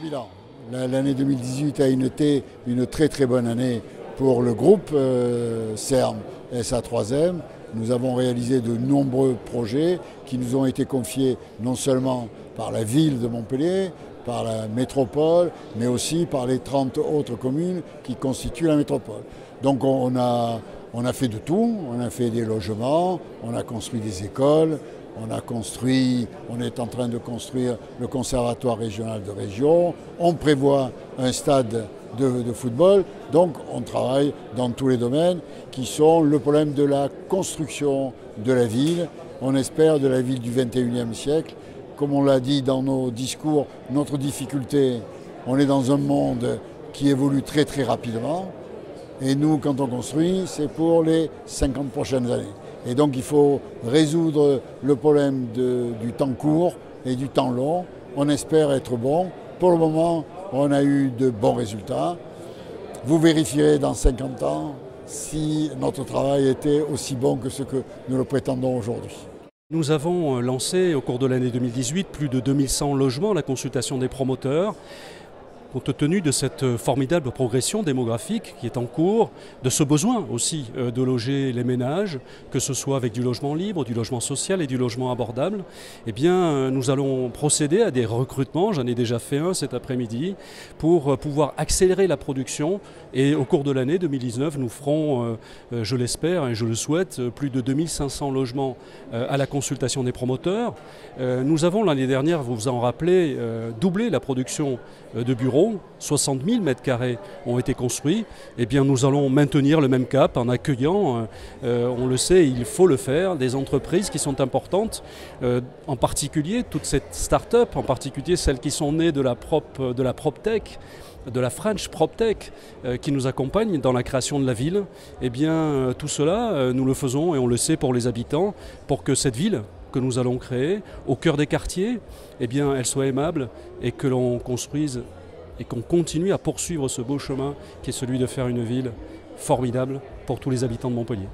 bilan. L'année 2018 a été une très très bonne année pour le groupe CERM SA3M. Nous avons réalisé de nombreux projets qui nous ont été confiés non seulement par la ville de Montpellier, par la métropole, mais aussi par les 30 autres communes qui constituent la métropole. Donc on a fait de tout, on a fait des logements, on a construit des écoles, on est en train de construire le conservatoire régional de région, on prévoit un stade de football, donc on travaille dans tous les domaines qui sont le problème de la construction de la ville, on espère de la ville du 21e siècle. Comme on l'a dit dans nos discours, notre difficulté, on est dans un monde qui évolue très très rapidement et nous, quand on construit, c'est pour les 50 prochaines années. Et donc il faut résoudre le problème du temps court et du temps long. On espère être bon. Pour le moment, on a eu de bons résultats. Vous vérifierez dans 50 ans si notre travail était aussi bon que ce que nous le prétendons aujourd'hui. Nous avons lancé au cours de l'année 2018 plus de 2100 logements à la consultation des promoteurs. Compte tenu de cette formidable progression démographique qui est en cours, de ce besoin aussi de loger les ménages, que ce soit avec du logement libre, du logement social et du logement abordable, eh bien, nous allons procéder à des recrutements, j'en ai déjà fait un cet après-midi, pour pouvoir accélérer la production. Et au cours de l'année 2019, nous ferons, je l'espère et je le souhaite, plus de 2500 logements à la consultation des promoteurs. Nous avons l'année dernière, vous vous en rappelez, doublé la production de bureaux. 60 000 mètres carrés ont été construits. Eh bien, nous allons maintenir le même cap en accueillant, on le sait, il faut le faire, des entreprises qui sont importantes, en particulier toute cette start-up, en particulier celles qui sont nées de la PropTech, de la French PropTech qui nous accompagne dans la création de la ville. Eh bien, tout cela, nous le faisons et on le sait pour les habitants, pour que cette ville que nous allons créer au cœur des quartiers, eh bien, elle soit aimable et que l'on construise et qu'on continue à poursuivre ce beau chemin qui est celui de faire une ville formidable pour tous les habitants de Montpellier.